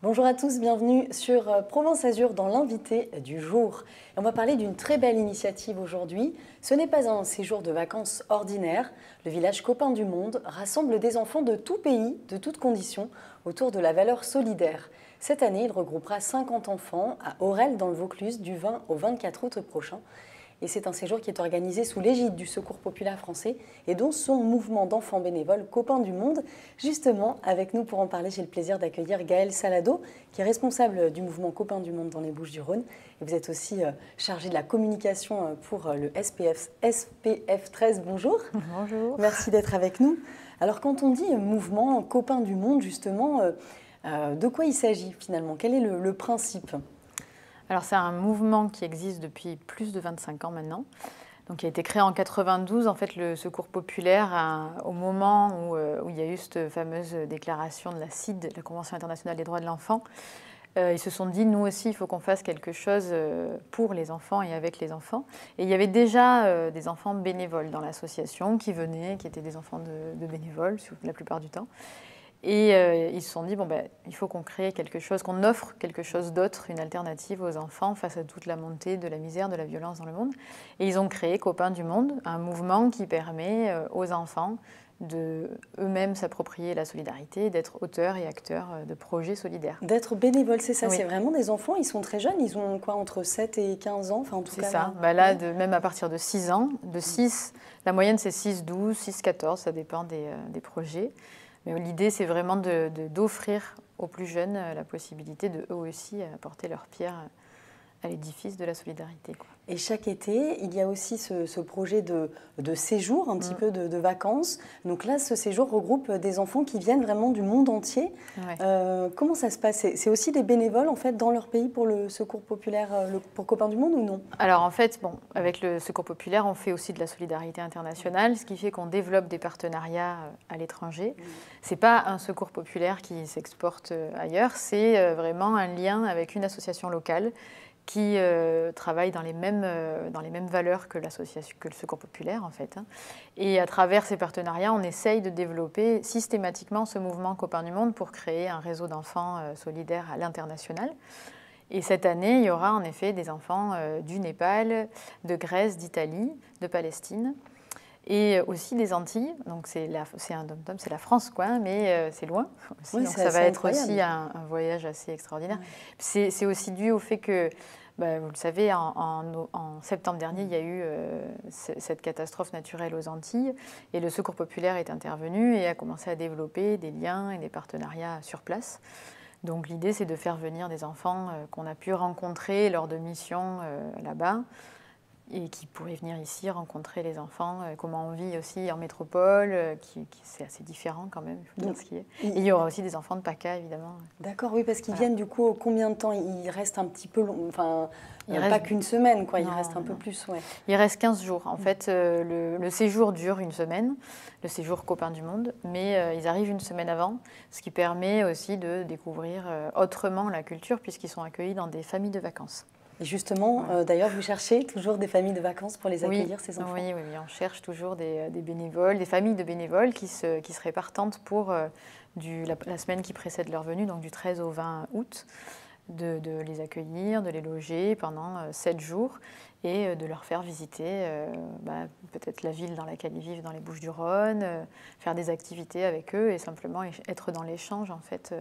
Bonjour à tous, bienvenue sur Provence Azur dans l'invité du jour. Et on va parler d'une très belle initiative aujourd'hui. Ce n'est pas un séjour de vacances ordinaire. Le village Copains du Monde rassemble des enfants de tout pays, de toutes conditions, autour de la valeur solidaire. Cette année, il regroupera 50 enfants à Aurel dans le Vaucluse du 20 au 24 août prochain. Et c'est un séjour qui est organisé sous l'égide du Secours populaire français et dont son mouvement d'enfants bénévoles Copains du Monde. Justement, avec nous pour en parler, j'ai le plaisir d'accueillir Gaëlle Salado, qui est responsable du mouvement Copains du Monde dans les Bouches-du-Rhône. Et vous êtes aussi chargée de la communication pour le SPF 13. Bonjour. Bonjour. Merci d'être avec nous. Alors quand on dit mouvement Copains du Monde, justement, de quoi il s'agit finalement? Quel est le principe? Alors c'est un mouvement qui existe depuis plus de 25 ans maintenant, donc qui a été créé en 92. En fait, le Secours populaire, au moment où il y a eu cette fameuse déclaration de la CID, la Convention internationale des droits de l'enfant, ils se sont dit, nous aussi, il faut qu'on fasse quelque chose pour les enfants et avec les enfants. Et il y avait déjà des enfants bénévoles dans l'association qui venaient, qui étaient des enfants de bénévoles la plupart du temps. Et ils se sont dit, il faut qu'on crée quelque chose, qu'on offre quelque chose d'autre, une alternative aux enfants face à toute la montée de la misère, de la violence dans le monde. Et ils ont créé Copains du Monde, un mouvement qui permet aux enfants de eux-mêmes s'approprier la solidarité, d'être auteurs et acteurs de projets solidaires. D'être bénévole, c'est ça, Oui. C'est vraiment des enfants, ils sont très jeunes, ils ont quoi, entre 7 et 15 ans, enfin en tout cas. C'est ça, là, même à partir de 6 ans, de 6, la moyenne c'est 6-12, 6-14, ça dépend des projets. Mais l'idée, c'est vraiment d'offrir aux plus jeunes la possibilité de eux aussi apporter leur pierre à l'édifice de la solidarité, quoi. Et chaque été, il y a aussi ce projet de séjour, un petit peu de vacances. Donc là, ce séjour regroupe des enfants qui viennent vraiment du monde entier. Ouais. Comment ça se passe? C'est aussi des bénévoles en fait dans leur pays pour le Secours populaire, pour Copains du Monde ou non? Alors en fait, avec le Secours populaire, on fait aussi de la solidarité internationale, ce qui fait qu'on développe des partenariats à l'étranger. C'est pas un Secours populaire qui s'exporte ailleurs, c'est vraiment un lien avec une association locale qui travaille dans les mêmes valeurs que le Secours populaire, en fait. Et à travers ces partenariats, on essaye de développer systématiquement ce mouvement Copains du Monde pour créer un réseau d'enfants solidaires à l'international. Et cette année, il y aura en effet des enfants du Népal, de Grèce, d'Italie, de Palestine, et aussi des Antilles. Donc c'est un dom-tom, c'est la France, quoi, mais c'est loin aussi. Oui, donc ça va être incroyable. aussi un voyage assez extraordinaire. Ouais. C'est aussi dû au fait que, vous le savez, en septembre dernier, il y a eu cette catastrophe naturelle aux Antilles, et le Secours populaire est intervenu et a commencé à développer des liens et des partenariats sur place. Donc l'idée, c'est de faire venir des enfants qu'on a pu rencontrer lors de missions là-bas, et qui pourraient venir ici rencontrer les enfants, comment on vit aussi en métropole, c'est assez différent quand même, il faut dire ce qui est. Et il y aura aussi des enfants de PACA, évidemment. D'accord, oui, parce qu'ils viennent du coup combien de temps? Ils restent un petit peu long, enfin, Il pas reste... qu'une semaine, quoi, ils Non, restent un peu non. plus, ouais. Il reste 15 jours. En fait, le séjour dure une semaine, le séjour Copains du Monde, mais ils arrivent une semaine avant, ce qui permet aussi de découvrir autrement la culture, puisqu'ils sont accueillis dans des familles de vacances. Et justement, d'ailleurs, vous cherchez toujours des familles de vacances pour les accueillir, ces enfants? Oui, on cherche toujours des bénévoles, des familles de bénévoles qui seraient partantes pour la semaine qui précède leur venue, donc du 13 au 20 août, de les accueillir, de les loger pendant 7 jours et de leur faire visiter peut-être la ville dans laquelle ils vivent, dans les Bouches-du-Rhône, faire des activités avec eux et simplement être dans l'échange, en fait,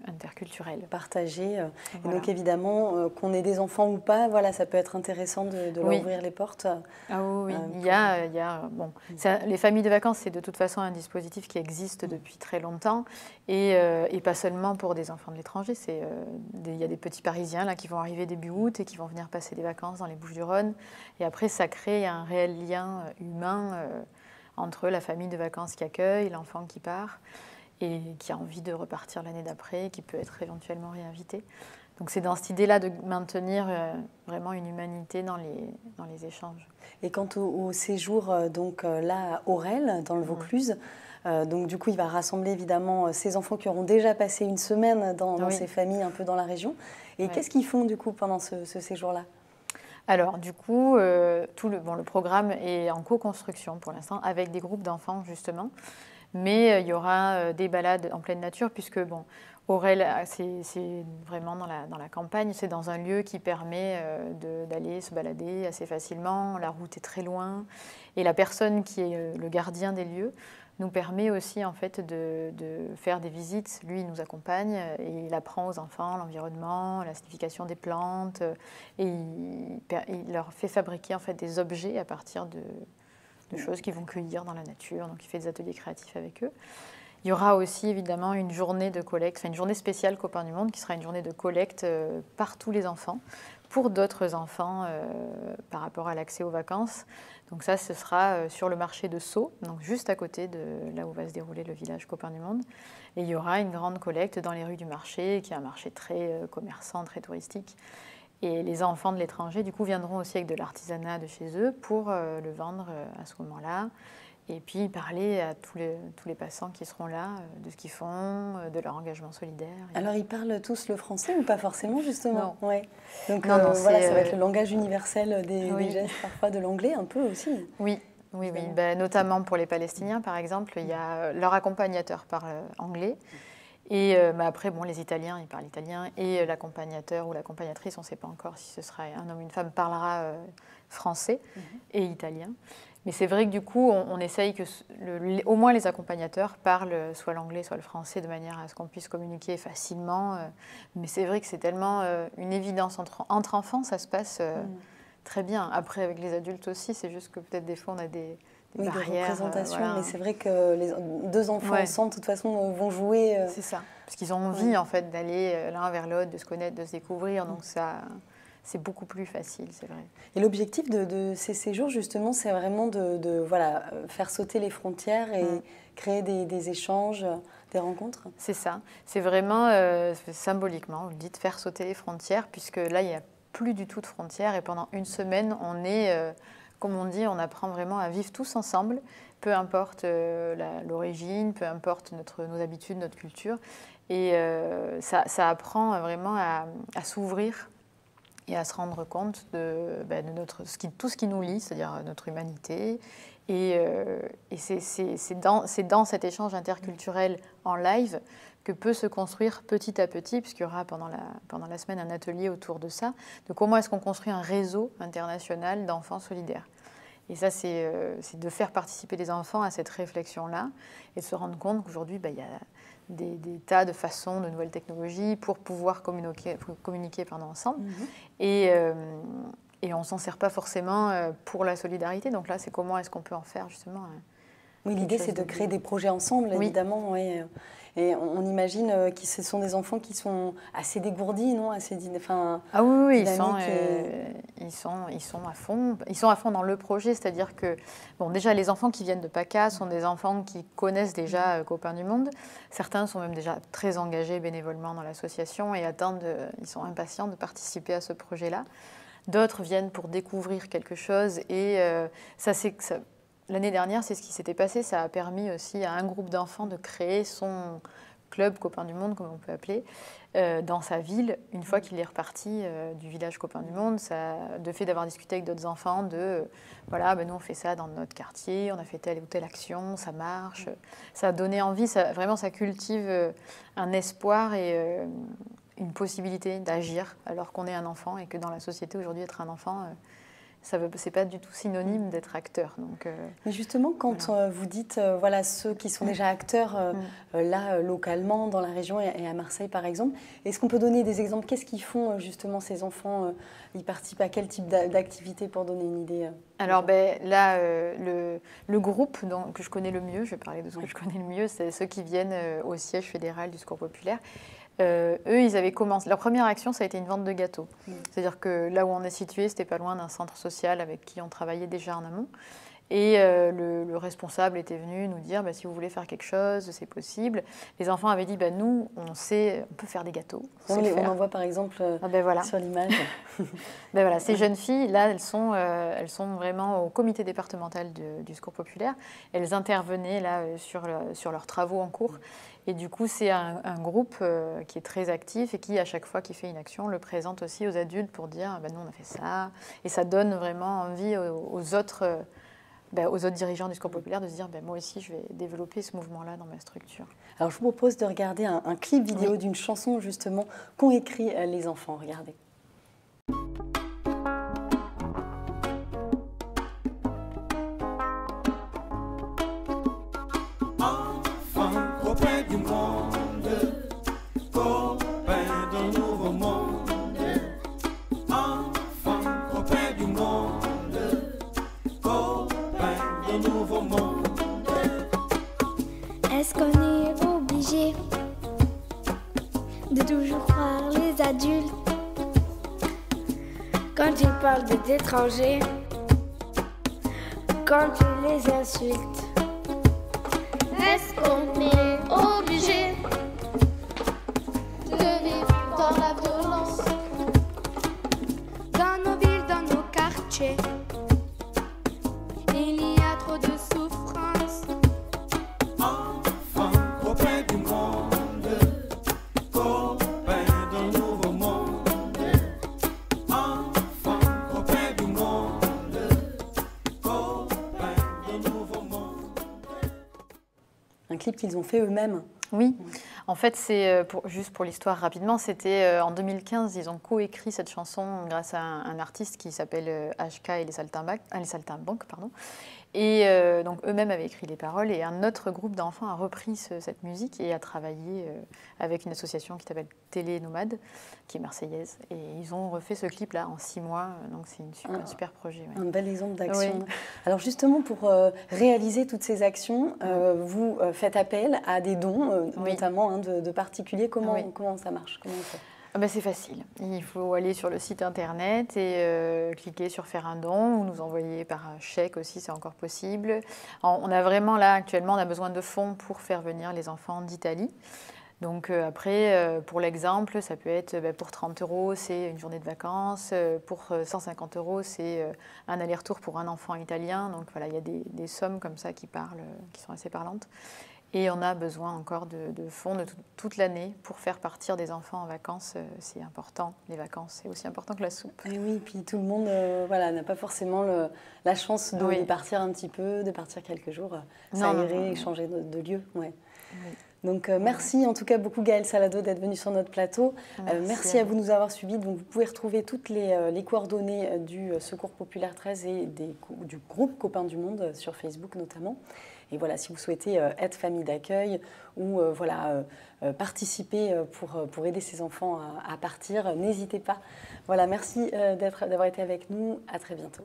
interculturel. Partagé. Voilà. Et donc évidemment, qu'on ait des enfants ou pas, voilà, ça peut être intéressant de leur ouvrir les portes. Ah oui, les familles de vacances, c'est de toute façon un dispositif qui existe depuis très longtemps et pas seulement pour des enfants de l'étranger. Il y a des petits Parisiens là, qui vont arriver début août et qui vont venir passer des vacances dans les Bouches-du-Rhône. Et après, ça crée un réel lien humain entre la famille de vacances qui accueille, l'enfant qui part et qui a envie de repartir l'année d'après, qui peut être éventuellement réinvité. Donc c'est dans cette idée-là de maintenir vraiment une humanité dans les échanges. Et quant au séjour là à Aurel, dans le Vaucluse, donc du coup il va rassembler évidemment ces enfants qui auront déjà passé une semaine dans ces familles un peu dans la région. Et qu'est-ce qu'ils font du coup pendant ce séjour-là? Alors du coup, le programme est en co-construction pour l'instant avec des groupes d'enfants justement. Mais il y aura des balades en pleine nature puisque Aurel, c'est vraiment dans la campagne, c'est dans un lieu qui permet d'aller se balader assez facilement, la route est très loin, et la personne qui est le gardien des lieux nous permet aussi en fait de faire des visites. Lui, il nous accompagne et il apprend aux enfants l'environnement, la signification des plantes, et il leur fait fabriquer en fait des objets à partir de choses qu'ils vont cueillir dans la nature, donc il fait des ateliers créatifs avec eux. Il y aura aussi évidemment une journée de collecte, enfin une journée spéciale Copains du Monde qui sera une journée de collecte par tous les enfants, pour d'autres enfants par rapport à l'accès aux vacances. Donc ça, ce sera sur le marché de Sceaux, donc juste à côté de là où va se dérouler le village Copains du Monde. Et il y aura une grande collecte dans les rues du marché, qui est un marché très commerçant, très touristique. Et les enfants de l'étranger, du coup, viendront aussi avec de l'artisanat de chez eux pour le vendre à ce moment-là. Et puis parler à tous les passants qui seront là de ce qu'ils font, de leur engagement solidaire. Alors ils parlent tous le français ou pas forcément justement? Non. Ouais. Donc non, voilà, ça va être le langage universel des gestes, parfois de l'anglais un peu aussi. Oui. Ben, notamment pour les Palestiniens par exemple, il y a leur accompagnateur parle anglais. Et après, bon, les Italiens, ils parlent italien. Et l'accompagnateur ou l'accompagnatrice, on ne sait pas encore si ce sera un homme ou une femme, parlera français et italien. Mais c'est vrai que du coup, on essaye que au moins les accompagnateurs parlent soit l'anglais, soit le français, de manière à ce qu'on puisse communiquer facilement. Mais c'est vrai que c'est tellement une évidence entre enfants, ça se passe très bien. Après, avec les adultes aussi, c'est juste que peut-être des fois, on a des barrières. Des représentations, voilà. Mais c'est vrai que les deux enfants ensemble, de toute façon, vont jouer. C'est ça, parce qu'ils ont envie en fait d'aller l'un vers l'autre, de se connaître, de se découvrir. Donc ça... C'est beaucoup plus facile, c'est vrai. Et l'objectif de ces séjours, justement, c'est vraiment de voilà, faire sauter les frontières et créer des échanges, des rencontres? C'est ça. C'est vraiment, symboliquement, vous le dites, faire sauter les frontières, puisque là, il n'y a plus du tout de frontières. Et pendant une semaine, on est, comme on dit, on apprend vraiment à vivre tous ensemble, peu importe l'origine, peu importe nos habitudes, notre culture. Et ça apprend vraiment à s'ouvrir et à se rendre compte de tout ce qui nous lie, c'est-à-dire notre humanité. Et c'est dans cet échange interculturel en live que peut se construire petit à petit, puisqu'il y aura pendant la semaine un atelier autour de ça, de comment est-ce qu'on construit un réseau international d'enfants solidaires. Et ça, c'est de faire participer les enfants à cette réflexion-là et de se rendre compte qu'aujourd'hui, il y a des tas de façons, de nouvelles technologies pour pouvoir communiquer ensemble. Et on ne s'en sert pas forcément pour la solidarité. Donc là, c'est comment est-ce qu'on peut en faire justement Oui, l'idée, c'est de créer des projets ensemble, évidemment. Oui. Et on imagine que ce sont des enfants qui sont assez dégourdis, non? Ah oui, ils sont à fond. Ils sont à fond dans le projet, c'est-à-dire que bon, déjà les enfants qui viennent de PACA sont des enfants qui connaissent déjà Copains du Monde. Certains sont même déjà très engagés bénévolement dans l'association et ils sont impatients de participer à ce projet-là. D'autres viennent pour découvrir quelque chose et l'année dernière, c'est ce qui s'était passé. Ça a permis aussi à un groupe d'enfants de créer son club Copains du Monde, comme on peut appeler, dans sa ville. Une fois qu'il est reparti du village Copains du Monde, de fait d'avoir discuté avec d'autres enfants, nous on fait ça dans notre quartier, on a fait telle ou telle action, ça marche. Ça a donné envie, vraiment ça cultive un espoir et une possibilité d'agir alors qu'on est un enfant et que dans la société aujourd'hui, être un enfant... c'est pas du tout synonyme d'être acteur. Donc, mais justement, quand vous dites ceux qui sont déjà acteurs là, localement, dans la région et à Marseille par exemple, est-ce qu'on peut donner des exemples? Qu'est-ce qu'ils font justement ces enfants? Ils participent à quel type d'activité pour donner une idée? Alors là, le groupe que je connais le mieux, je vais parler de ce que je connais le mieux, c'est ceux qui viennent au siège fédéral du Secours populaire. Eux, ils avaient commencé. Leur première action, ça a été une vente de gâteaux. C'est-à-dire que là où on est situé, c'était pas loin d'un centre social avec qui on travaillait déjà en amont. Et le responsable était venu nous dire si vous voulez faire quelque chose, c'est possible. Les enfants avaient dit nous, on peut faire des gâteaux. On en voit par exemple sur l'image. Ces jeunes filles, là, elles sont vraiment au comité départemental du Secours populaire. Elles intervenaient là sur leurs travaux en cours. Et du coup, c'est un groupe qui est très actif et qui, à chaque fois qu'il fait une action, le présente aussi aux adultes pour dire nous, on a fait ça. Et ça donne vraiment envie aux autres aux autres dirigeants du Secours populaire de se dire moi aussi je vais développer ce mouvement-là dans ma structure. Alors je vous propose de regarder un clip vidéo d'une chanson justement qu'ont écrit les enfants. Regardez. Copain du monde, copain d'un nouveau monde. Enfant, copain du monde, copain d'un nouveau monde. Est-ce qu'on est obligé de toujours croire les adultes quand ils parlent d'étrangers, quand ils les insultent? Est-ce qu'on est obligé de vivre dans la violence dans nos villes, dans nos quartiers? Il y a trop de souffrance. Enfant, copain du monde, copain d'un nouveau monde. Enfant, copain du monde, copain d'un nouveau monde. Un clip qu'ils ont fait eux-mêmes. Oui, en fait, c'est juste pour l'histoire rapidement, c'était en 2015, ils ont coécrit cette chanson grâce à un artiste qui s'appelle HK et les Saltimbanques, pardon. Et donc eux-mêmes avaient écrit les paroles et un autre groupe d'enfants a repris cette musique et a travaillé avec une association qui s'appelle Télé Nomade, qui est marseillaise. Et ils ont refait ce clip-là en 6 mois, donc c'est un super projet. Ouais. Un bel exemple d'action. Oui. Alors justement, pour réaliser toutes ces actions, vous faites appel à des dons, notamment de particuliers. Comment ça marche? Comment on fait? C'est facile. Il faut aller sur le site internet et cliquer sur faire un don ou nous envoyer par chèque aussi, c'est encore possible. On a vraiment là actuellement, on a besoin de fonds pour faire venir les enfants d'Italie. Donc après, pour l'exemple, ça peut être pour 30 €, c'est une journée de vacances. Pour 150 €, c'est un aller-retour pour un enfant italien. Donc voilà, il y a des sommes comme ça qui sont assez parlantes. Et on a besoin encore de fonds toute l'année pour faire partir des enfants en vacances. C'est important, les vacances, c'est aussi important que la soupe. Et oui, puis tout le monde n'a pas forcément la chance de partir un petit peu, de partir quelques jours, s'aérer, changer de lieu. Ouais. Oui. Donc merci en tout cas beaucoup Gaëlle Salado d'être venue sur notre plateau. Merci à vous de nous avoir suivis. Donc, vous pouvez retrouver toutes les coordonnées du Secours Populaire 13 et du groupe Copains du Monde sur Facebook notamment. Et voilà, si vous souhaitez être famille d'accueil ou participer pour aider ces enfants à partir, n'hésitez pas. Voilà, merci d'avoir été avec nous. À très bientôt.